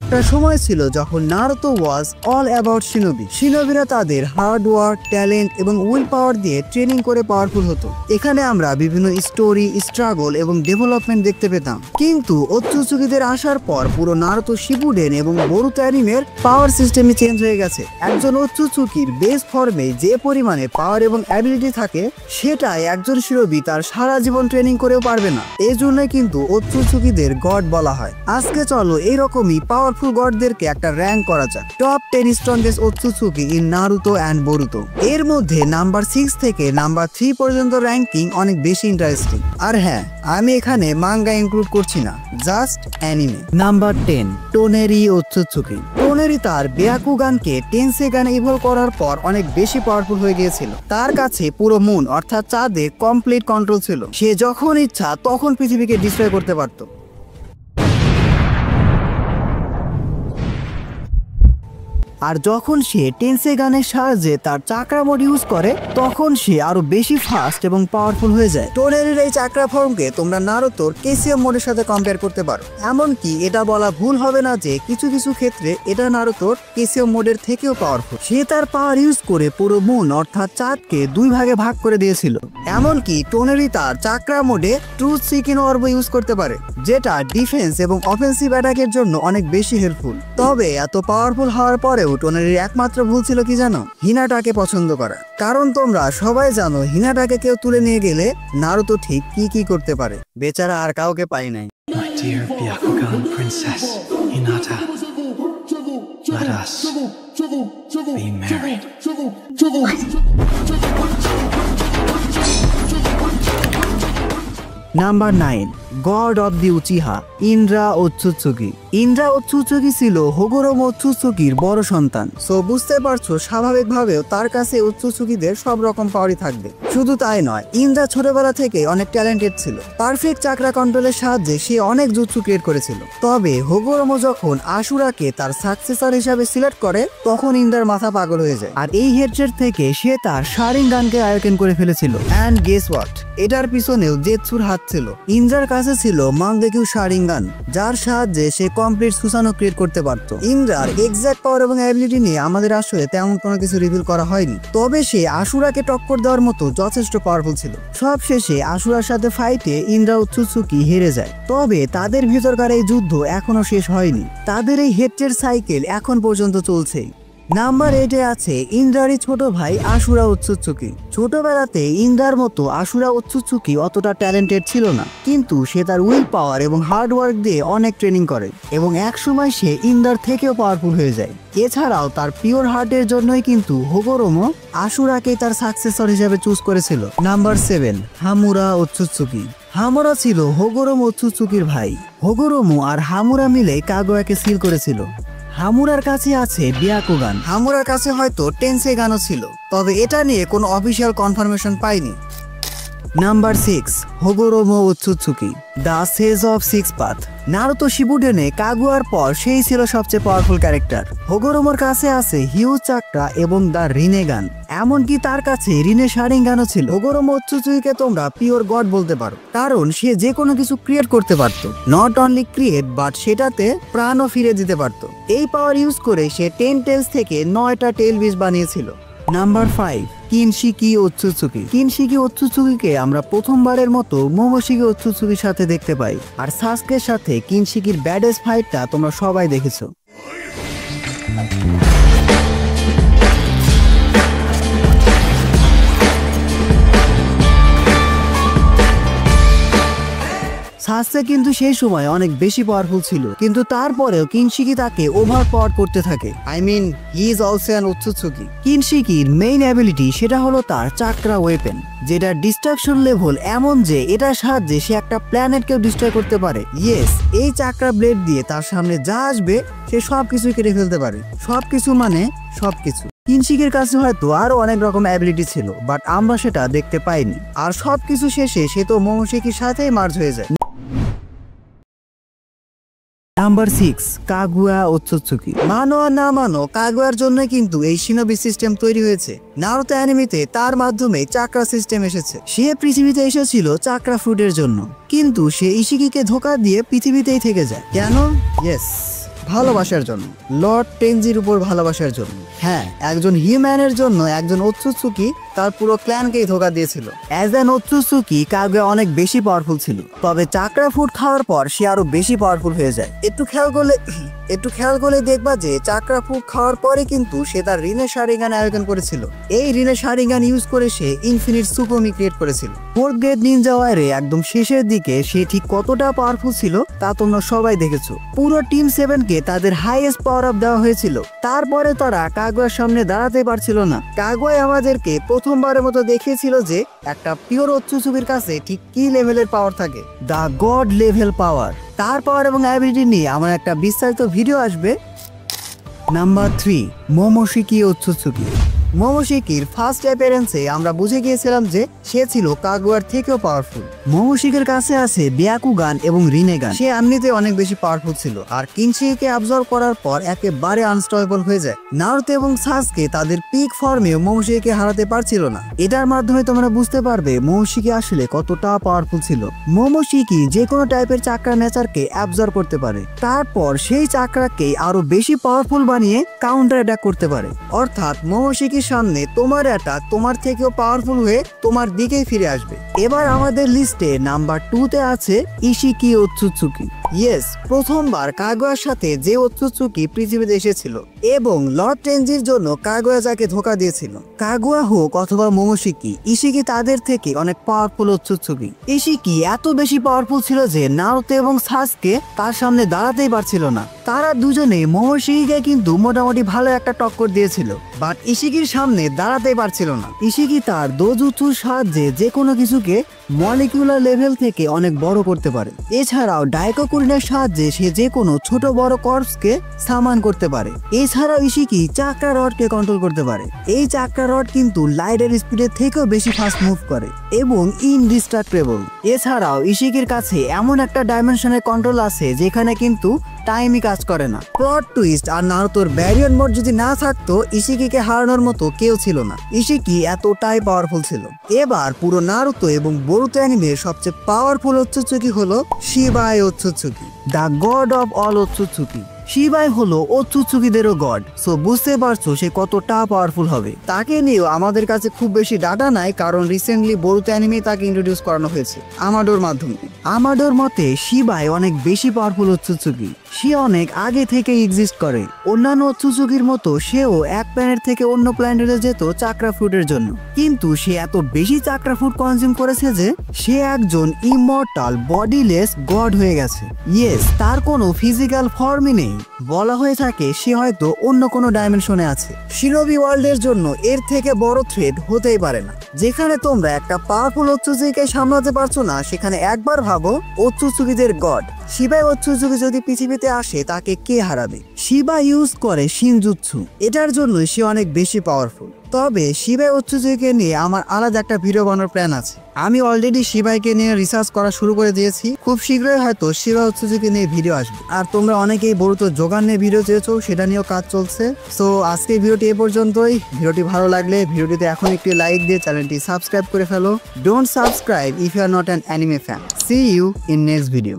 একটা সময় ছিল যখন Naruto was all about shinobi. শিনোবিরা তাদের হার্ড ওয়ার্ক, ট্যালেন্ট এবং উইল পাওয়ার দিয়ে ট্রেনিং করে পাওয়ারফুল হতো। এখানে আমরা বিভিন্ন স্টোরি, স্ট্রাগল এবং ডেভেলপমেন্ট দেখতে পেতাম। কিন্তু ওৎসুৎসুকিদের আসার পর পুরো নারুতো শিপুডেন এবং বোরুতো অ্যানিমের পাওয়ার সিস্টেমই চেঞ্জ হয়ে গেছে। একজন ওৎসুৎসুকির বেস ফর্মে যে পরিমাণে পাওয়ার এবং অ্যাবিলিটি থাকে, সেটাই একজন শিনোবি তার সারা জীবন ট্রেনিং করেও পারবে না। এই জন্যই কিন্তু ওৎসুৎসুকিদের গড বলা হয়। আজকে চলো এইরকমই পাওয়ারফুল গডদেরকে একটা র্যাঙ্ক করা যাক। Top 10 strongest Otsutsuki in Naruto and Boruto. এর মধ্যে নাম্বার 6 থেকে নাম্বার 3 পর্যন্ত র্যাঙ্কিং অনেক বেশি ইন্টারেস্টিং। আর হ্যাঁ, আমি এখানে মাঙ্গা ইনক্লুড করছি না, জাস্ট অ্যানিমে। নাম্বার 10, টোনেরি ওৎসুৎসুকি। টোনেরি তার ব্যাকুগানকে টেনসেগানে ইভলভ করার পর অনেক বেশি পাওয়ারফুল হয়ে গিয়েছিল। তার কাছে পুরো মুন অর্থাৎ চাঁদে কমপ্লিট কন্ট্রোল ছিল। সে যখন ইচ্ছা তখন পৃথিবীকে ডিস্ট্রয় করতে পারত। আর যখন সে টেনসেগানের সাহায্যে তার চাকরা মোড ইউজ করে, তখন সে আরো বেশি ফাস্ট এবং পাওয়ারফুল হয়ে যায়। টোনেরির এই চাকরা ফর্মকে তোমরা নারুতোর কেসিএম মোডের সাথে কম্পেয়ার করতে পারো। এমনকি এটা বলা ভুল হবে না যে কিছু কিছু ক্ষেত্রে এটা নারুতোর কেসিএম মোডের থেকেও পাওয়ারফুল। সে তার পাওয়ার ইউজ করে পুরো মুন অর্থাৎ চাঁদকে 2 ভাগে ভাগ করে দিয়েছিল। এমনকি টোনেরি তার চাকরা মোডে ট্রুথ সিকিং অর্ব ইউজ করতে পারে, যেটা ডিফেন্স এবং অফেন্সিভ অ্যাটাকের জন্য অনেক বেশি হেল্পফুল। তবে এত পাওয়ারফুল হওয়ার পরেও টোনেরির একমাত্র ভুল ছিল কি জানো? হিনাটাকে পছন্দ করা। কারণ তোমরা সবাই জানো হিনাটাকে কেউ তুলে নিয়ে গেলে নারুতো ঠিক কি কি করতে পারে। বেচারা আর কাউকে পাই নাই। My dear Byakugan princess, Hinata, let us be married. Number 9, god of the Uchiha, Indra Otsutsuki. Indra Otsutsuki ছিল হোগোরোমো ওৎসুৎসুকির বড় সন্তান। সো বুঝতে পারছো, স্বাভাবিকভাবেও তার কাছে ওৎসুৎসুকিদের সব রকম পাওয়ারই থাকবে। শুধু তাই নয়, ইন্দ্রা ছোটবেলা থেকে অনেক ট্যালেন্টেড ছিল। পারফেক্ট চাকরা কন্ট্রোলের সাহায্যে সে অনেক জুৎসু ক্রিয়েট করেছিল। তবে হোগোরোমো যখন আশুরাকে তার সাকসেসর হিসাবে সিলেক্ট করে, তখন ইন্দ্রার মাথা পাগল হয়ে যায়। আর এই হেডসেট থেকে সে তার শারিঙ্গানকে আয়োকেন করে ফেলেছিল। অ্যান্ড গেস হোয়াট, এটার পিছনেও জেৎসুর হাত ছিল। ইন্দ্রার কাছে ছিল মাঙ্গেকিউ শারিঙ্গান, যার সাহায্যে সে কমপ্লিট সুসানো ক্রিয়েট করতে পারত। ইন্দ্রার এক্সাক্ট পাওয়ার এবং অ্যাবিলিটি নিয়ে আমাদের আসলে তেমন কোনো কিছু রিভিল করা হয়নি। তবে সে আশুরাকে টক্কর দেওয়ার মতো যথেষ্ট পাওয়ারফুল ছিল। সব শেষে আশুরার সাথে ফাইটে ইন্দ্রা ওৎসুৎসুকি হেরে যায়। তবে তাদের ভিতরকার এই যুদ্ধ এখনো শেষ হয়নি। তাদের এই হেডসেট সাইকেল এখন পর্যন্ত চলছে। নাম্বার 8-এ আছে ইন্দ্রারই ছোট ভাই আশুরা ওৎসুৎসুকি। ছোটবেলাতে ইন্দ্রার মতো আশুরা ওৎসুৎসুকি অতটা ট্যালেন্টেড ছিল না, কিন্তু সে তার উইল পাওয়ার এবং হার্ড ওয়ার্ক দিয়ে অনেক ট্রেনিং করে এবং একসময় সে ইন্দ্রার থেকেও পাওয়ারফুল হয়ে যায়। এছাড়াও তার পিওর হার্টের জন্যই কিন্তু হোগোরোমো আশুরাকে তার সাকসেসর হিসেবে চুজ করেছিল। নাম্বার 7, হামুরা ওৎসুৎসুকি। হামুরা ছিল হোগোরোমো ওৎসুৎসুকির ভাই। হোগোরোমো আর হামুরা মিলে কাগোয়াকে সিল করেছিল। হামুরার কাছে আছে ব্যাকুগান। হামুরার কাছে হয়তো টেনসেগানও ছিল, তবে এটা নিয়ে কোনো অফিসিয়াল কনফার্মেশন পাইনি। Number 6, Hagoromo Otsutsuki, the sage of six path. Naruto শিপুডেনে কাগুয়ার পর সেই ছিল সবচেয়ে পাওয়ারফুল ক্যারেক্টার। হোগোরোমোর কাছে আছে হিউজ চাকরা এবং দ্য রিনেগান। এমনকি তার কাছে রিনে শারিঙ্গানও ছিল। হোগোরোমো ওৎসুৎসুকিকে তোমরা পিওর গড বলতে পারো, কারণ সে যে কোনো কিছু ক্রিয়েট করতে পারত। নট অনলি ক্রিয়েট, বাট সেটাতে প্রাণও ফিরে দিতে পারত। এই পাওয়ার ইউজ করে সে 10 টেলস থেকে 9টা টেল বিচ বানিয়েছিল। নাম্বার 5, কিনশিকি ওৎসুৎসুকি। কিনশিকি ওৎসুৎসুকিকে আমরা প্রথমবারের মতো মোমোশিকি ওৎসুৎসুকির সাথে দেখতে পাই। আর সাসকের সাথে কিনশিকির ব্যাডেস্ট ফাইটটা তোমরা সবাই দেখেছো। সাসকে কিন্তু সেই সময় অনেক বেশি পাওয়ারফুল ছিল, কিন্তু তারপরেও কিনশিকি তাকে ওভার পাওয়ার করতে থাকে। He is also an Otsutsuki. কিনশিকির মেইন অ্যাবিলিটি সেটা হলো তার চাকরা ওয়েপেন, যেটা ডিস্ট্রাকশন লেভেল এমন যে এটার সাহায্যে সে একটা প্ল্যানেটকেও ডিস্ট্রয় করতে পারে। ইয়েস, এই চাকরা ব্লেড দিয়ে তার সামনে যা আসবে সে সবকিছু কেটে ফেলতে পারে। সবকিছু মানে সবকিছু। কিনশিকির কাছে হয়তো আরো অনেক রকম অ্যাবিলিটি ছিল, বাট আমরা সেটা দেখতে পাইনি। আর সবকিছু শেষে সে তো মোমোশিকির সাথেই মার্জ হয়ে যায়। নাম্বার 6, কাগুয়া ওৎসুৎসুকি। মানো আর না মানো, কাগুয়ার জন্য কিন্তু এই শিনোবি সিস্টেম তৈরি হয়েছে। নারুতো অ্যানিমেতে তার মাধ্যমে চাকরা সিস্টেম এসেছে। সে পৃথিবীতে এসেছিল চাকরা ফ্রুটের জন্য, কিন্তু সে ইশিকিকে ধোঁকা দিয়ে পৃথিবীতেই থেকে যায়। কেন? ইয়েস, ভালোবাসার জন্য, লর্ড টেনজির উপর ভালোবাসার জন্য। হ্যাঁ, একজন হিউম্যানের জন্য একজন ওৎসুৎসুকি তার পুরো ক্ল্যানকেই ধোকা দিয়েছিল। অ্যাজ অ্যান ওৎসুৎসুকি কাগুয়া অনেক বেশি পাওয়ারফুল ছিল, তবে চাকরা ফুড খাওয়ার পর সে আরো বেশি পাওয়ারফুল হয়ে যায়। একটু খেয়াল করলে দেখবা যে চাকরা ফুড খাওয়ার পরে কিন্তু সে তার রিনে শারিগান আয়োজন করেছিল। এই রিনে শারিগান ইউজ করে সে ইনফিনিট সুকোমি ক্রিয়েট করেছিল। ফোর্থ গ্রেড নিনজা ওয়ারে একদম শেষের দিকে সে ঠিক কতটা পাওয়ারফুল ছিল তা তোমরা সবাই দেখেছো। পুরো টিম 7 কে তাদের হাইয়েস্ট পাওয়ার আপ দেওয়া হয়েছিল, তারপরে তারা কাগুয়ার সামনে দাঁড়াতে পারছিল না। কাগুয়া আমাদেরকে প্রথমবারের মতো দেখিয়েছিল যে একটা পিওর ওৎসুৎসুকির কাছে ঠিক কি লেভেলের পাওয়ার থাকে, দা গড লেভেল পাওয়ার। তার পাওয়ার এবং অ্যাবিলিটি নিয়ে আমার একটা বিস্তারিত ভিডিও আসবে। নাম্বার 3, মোমোশিকি ওৎসুৎসুকি। মোমোশিকির ফার্স্ট অ্যাপিয়ারেন্সে আমরা বুঝে গিয়েছিলাম যে সে ছিল কাগুয়ার থেকেও পাওয়ারফুল। মোমোশিকির কাছে আছে ব্যাকুগান এবং রিনেগান। সে এমনিতে অনেক বেশি পাওয়ারফুল ছিল, আর কিনশিকে অ্যাবজর্ব করার পর একেবারে আনস্টপেবল হয়ে যায়। নারুতো এবং সাসকে তাদের পিক ফর্মেও মোমোশিকিকে হারাতে পারছিল না। এটার মাধ্যমে তোমরা বুঝতে পারবে মোমোশিকি আসলে কতটা পাওয়ারফুল ছিল। মোমোশিকি যে কোনো টাইপের চাকরা নেচারকে অ্যাবজর্ব করতে পারে, তারপর সেই চাকরাকে আরো বেশি পাওয়ারফুল বানিয়ে কাউন্টার অ্যাটাক করতে পারে। অর্থাৎ মোমোশিকি সামনে তোমার অ্যাটাক তোমার থেকেও পাওয়ারফুল হয়ে তোমার দিকেই ফিরে আসবে। এবার আমাদের লিস্টে নাম্বার 2 তে আছে ইশিকি ওৎসুৎসুকি। ইয়েস, প্রথমবার কাগুয়ার সাথে যে ওৎসুৎসুকি পৃথিবীতে এসেছিল এবং লর্ড টেনজির জন্য কাগুয়া যাকে ধোকা দিয়েছিল, কাগুয়া হোক অথবা মোমোশিকি, ইশিকি তাদের থেকে অনেক পাওয়ারফুল ওৎসুৎসুকি। ইশিকি এত বেশি পাওয়ারফুল ছিল যে নারুতো এবং সাসকে তার সামনে দাঁড়াতেই পারছিল না। তারা দুজনে মোমোশিকিকে কিন্তু মোটামুটি ভালো একটা টক্কর দিয়েছিল, বাট ইশিকির সামনে দাঁড়াতেই পারছিল না। ইশিকি তার দোজুৎসুর সাহায্যে যে কোনো কিছুকে মলিকুলার লেভেল থেকে অনেক বড় করতে পারে। এছাড়াও ডাইকোকুরিনের সাহায্যে সে যে কোনো ছোট বড় কর্পসকে সামান করতে পারে। এছাড়াও ইশিকি চাকরা রডকে কন্ট্রোল করতে পারে। এই চাকরা রড কিন্তু লাইটের স্পিডের থেকেও বেশি ফাস্ট মুভ করে এবং ইনডিস্ট্রাক্টেবল। এছাড়াও ইশিকির কাছে এমন একটা ডাইমেনশনের কন্ট্রোল আছে যেখানে কিন্তু টাইমই কাজ করে না। প্লট টুইস্ট আর নারুতোর ব্যারিয়ার মোড যদি না থাকতো ইশিকিকে হারানোর মতো কেউ ছিল না। ইশিকি এতটাই পাওয়ারফুল ছিল। এবার পুরো নারুতো এবং বোরুতো অ্যানিমের সবচেয়ে পাওয়ারফুল ওৎসুৎসুকি হলো শিবাই ওৎসুৎসুকি, দ্য গড অফ অল ওৎসুৎসুকি। শিবাই হলো ওৎসুৎসুকিদেরও গড, সো বুঝতে পারছো সে কতটা পাওয়ারফুল হবে। তাকে নিয়েও আমাদের কাছে খুব বেশি ডাটা নাই, কারণ রিসেন্টলি বোরুতো অ্যানিমে তাকে ইন্ট্রোডিউস করানো হয়েছে আমাডোর মাধ্যমে। আমাডোর মতে শিবাই অনেক বেশি পাওয়ারফুল ওৎসুৎসুকি। সে অনেক আগে থেকে এক্সিস্ট করে। অন্যান্য ওৎসুৎসুকির মতো সেও এক প্ল্যানেট থেকে অন্য প্ল্যানেটে যেত চাকরা ফ্রুটের জন্য, কিন্তু সে এত বেশি চাকরা ফ্রুট কনজিউম করেছে যে সে একজন ইমর্টাল বডিলেস গড হয়ে গেছে। ইয়েস, তার কোনো ফিজিক্যাল ফর্মই নেই। বলা হয়ে থাকে সে হয়তো অন্য কোনো ডাইমেনশনে আছে। শিনোবি ওয়ার্ল্ডের জন্য এর থেকে বড় থ্রেট হতেই পারে না। যেখানে তোমরা একটা পাওয়ারফুল ওৎসুৎসুকিকে সামলাতে পারছো না, সেখানে একবার ভাবো ওৎসুৎসুকিদের গড শিবাই ওৎসুৎসুকি যদি পৃথিবীতে আসে তাকে কে হারাবে? শিবা ইউজ করে শিনজুৎসু, এটার জন্য সে অনেক বেশি পাওয়ারফুল। তবে শিবাই ওৎসুৎসুকিকে নিয়ে আমার আলাদা একটা ভিডিও বানানোর প্ল্যান আছে। আমি অলরেডি শিবাইকে নিয়ে রিসার্চ করা শুরু করে দিয়েছি। খুব শীঘ্রই হয়তো শিবাই ওৎসুৎসুকি নিয়ে ভিডিও আসবে। আর তোমরা অনেকেই বোরুতো জোগান নিয়ে ভিডিও চেয়েছো, সেটা নিয়েও কাজ চলছে। সো আজকে ভিডিওটি এ পর্যন্তই। ভিডিওটি ভালো লাগলে ভিডিওটিতে এখন একটি লাইক দিয়ে চ্যানেলটি সাবস্ক্রাইব করে ফেলো। Don't subscribe if you are not an anime fan. See you in next video.